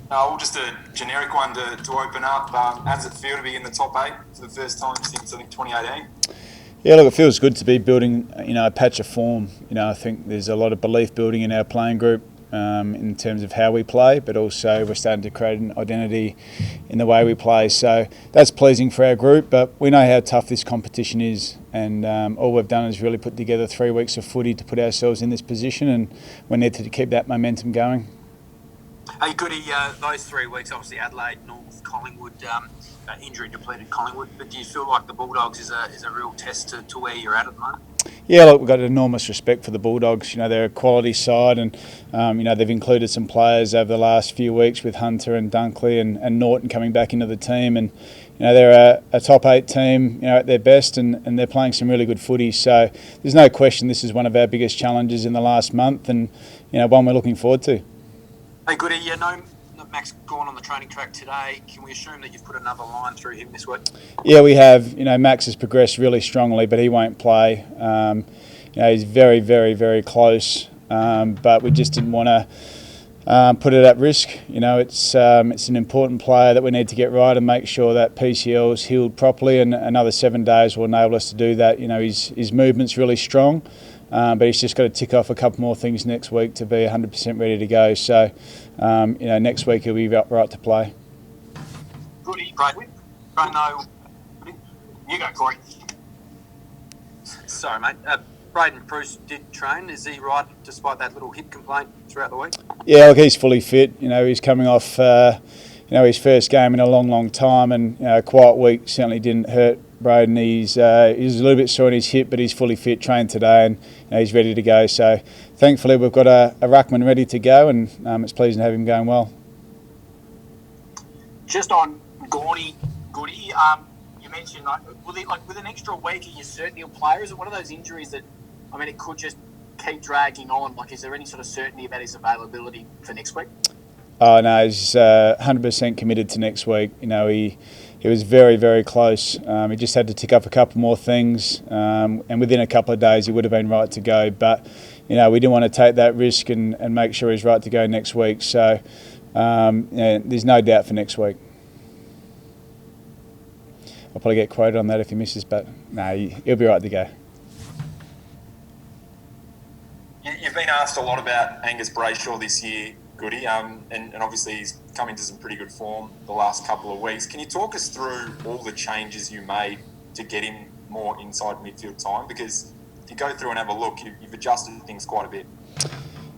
Well, just a generic one to open up. How does it feel to be in the top 8 for the first time since, I think, 2018? Yeah, look, it feels good to be building, a patch of form. I think there's a lot of belief building in our playing group in terms of how we play, but also we're starting to create an identity in the way we play. So that's pleasing for our group, but we know how tough this competition is, and all we've done is really put together 3 weeks of footy to put ourselves in this position, and we need to keep that momentum going. Hey, Goody, those 3 weeks, obviously Adelaide, North, Collingwood, injury-depleted Collingwood, but do you feel like the Bulldogs is a real test to where you're at the moment? Yeah, look, we've got enormous respect for the Bulldogs. They're a quality side, and they've included some players over the last few weeks with Hunter and Dunkley and Norton coming back into the team, and they're a top 8 team, at their best, and they're playing some really good footy. So there's no question this is one of our biggest challenges in the last month, and one we're looking forward to. Hey, Goody, Max gone on the training track today. Can we assume that you've put another line through him this week? Yeah, we have. Max has progressed really strongly, but he won't play. He's very, very, very close, but we just didn't want to put it at risk. It's an important player that we need to get right and make sure that PCL is healed properly, and another 7 days will enable us to do that. His movement's really strong. But he's just got to tick off a couple more things next week to be 100% ready to go. So, next week he'll be right to play. Goody, Braden. No, you go, Corey. Sorry, mate. Braden Bruce did train. Is he right, despite that little hip complaint throughout the week? Yeah, look, he's fully fit. He's coming off, his first game in a long, long time, and a quiet week certainly didn't hurt Braden. He's a little bit sore in his hip, but he's fully fit, trained today, and he's ready to go. So thankfully we've got a ruckman ready to go, and it's pleasing to have him going well. Just on Goody, you mentioned with an extra week, are you certain he'll play, or is it one of those injuries that, it could just keep dragging on? Is there any sort of certainty about his availability for next week? Oh no, he's 100% committed to next week. He was very, very close. He just had to tick up a couple more things, and within a couple of days he would have been right to go. But we didn't want to take that risk and make sure he's right to go next week. So there's no doubt for next week. I'll probably get quoted on that if he misses, but no, he'll be right to go. You've been asked a lot about Angus Brayshaw this year, Goody, and obviously he's come into some pretty good form the last couple of weeks. Can you talk us through all the changes you made to get him more inside midfield time? Because if you go through and have a look, you've adjusted things quite a bit.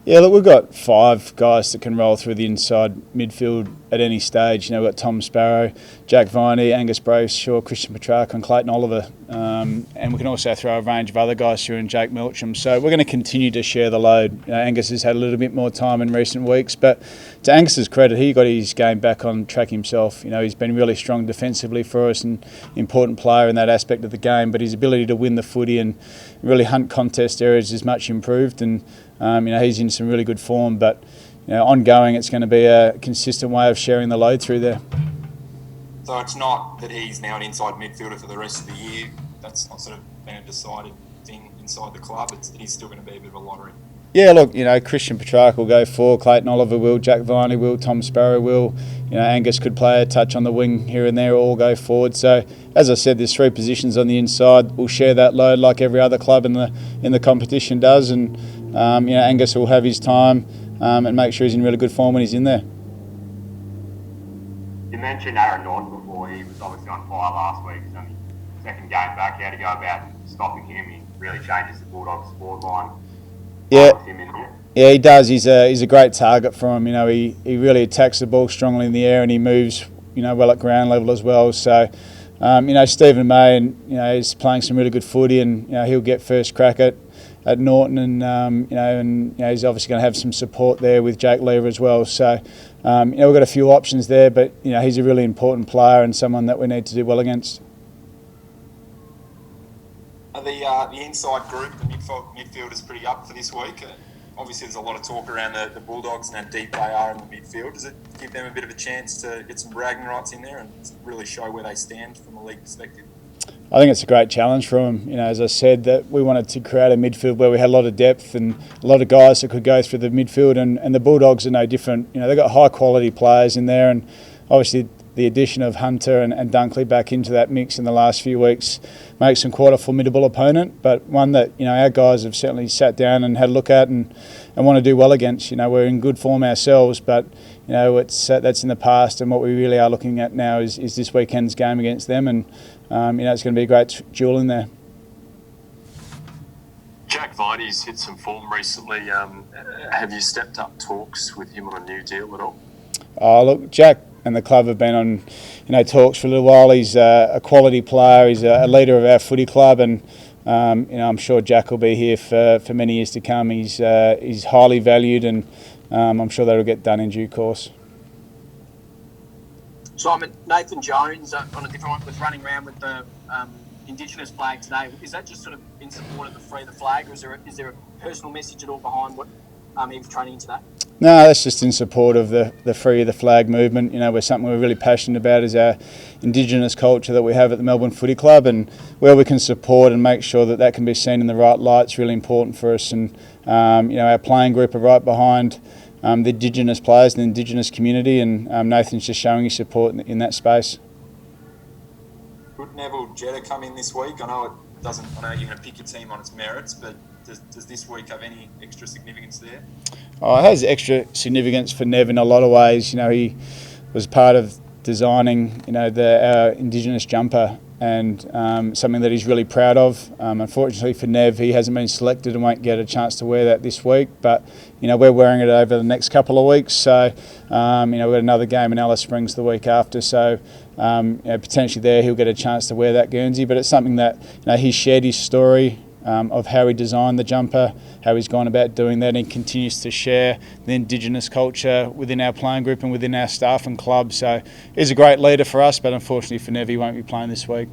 Yeah, look, we've got 5 guys that can roll through the inside midfield at any stage. We've got Tom Sparrow, Jack Viney, Angus Brayshaw, Christian Petrarca and Clayton Oliver. And we can also throw a range of other guys through, and Jake Melcham. So we're going to continue to share the load. Angus has had a little bit more time in recent weeks, but to Angus's credit, he got his game back on track himself. He's been really strong defensively for us and important player in that aspect of the game, but his ability to win the footy and really hunt contest areas is much improved, and he's in some really good form, but ongoing it's going to be a consistent way of sharing the load through there. So it's not that he's now an inside midfielder for the rest of the year. That's not sort of been a decided thing inside the club. He's still going to be a bit of a lottery. Yeah, look, Christian Petrarca will go forward, Clayton Oliver will, Jack Viney will, Tom Sparrow will. Angus could play a touch on the wing here and there, all go forward. So, as I said, there's 3 positions on the inside. We'll share that load like every other club in the competition does, and Angus will have his time and make sure he's in really good form when he's in there. You mentioned Aaron Norton before. He was obviously on fire last week. It's only second game back. How to go about stopping him? He really changes the Bulldogs forward line. Yeah, he does. He's a great target for him. He really attacks the ball strongly in the air, and he moves well at ground level as well. So Stephen May is playing some really good footy, and he'll get first crack at Norton, and he's obviously going to have some support there with Jake Lever as well. So we've got a few options there, but he's a really important player and someone that we need to do well against. Are the inside group, the midfield is pretty up for this week? Obviously, there's a lot of talk around the Bulldogs and how deep they are in the midfield. Does it give them a bit of a chance to get some bragging rights in there and really show where they stand from a league perspective? I think it's a great challenge for him. As I said, that we wanted to create a midfield where we had a lot of depth and a lot of guys that could go through the midfield, and the Bulldogs are no different. They've got high quality players in there, and obviously the addition of Hunter and Dunkley back into that mix in the last few weeks makes them quite a formidable opponent, but one that our guys have certainly sat down and had a look at and want to do well against. We're in good form ourselves, but it's that's in the past, and what we really are looking at now is this weekend's game against them, and it's going to be a great duel in there. Jack Viney's hit some form recently. Have you stepped up talks with him on a new deal at all? Oh, look, Jack and the club have been on talks for a little while. He's a quality player. He's a leader of our footy club, and I'm sure Jack will be here for many years to come. He's highly valued, and I'm sure that'll get done in due course. Simon, Nathan Jones on a different one was running around with the Indigenous flag today. Is that just sort of in support of the Free the Flag, or is there a personal message at all behind what he was training today? No, that's just in support of the Free the Flag movement. We're something we're really passionate about is our Indigenous culture that we have at the Melbourne Footy Club, and where we can support and make sure that can be seen in the right light is really important for us. And our playing group are right behind the Indigenous players and the Indigenous community, and Nathan's just showing his support in that space. Could Neville Jetta come in this week? I know it doesn't. I know you're going to pick your team on its merits, but does this week have any extra significance there? Oh, it has extra significance for Nev in a lot of ways. He was part of designing, our Indigenous jumper, and something that he's really proud of. Unfortunately for Nev, he hasn't been selected and won't get a chance to wear that this week. But we're wearing it over the next couple of weeks. So we've got another game in Alice Springs the week after. So potentially there he'll get a chance to wear that Guernsey. But it's something that he's shared his story of how he designed the jumper, how he's gone about doing that, and he continues to share the Indigenous culture within our playing group and within our staff and club. So he's a great leader for us, but unfortunately for Nev, he won't be playing this week.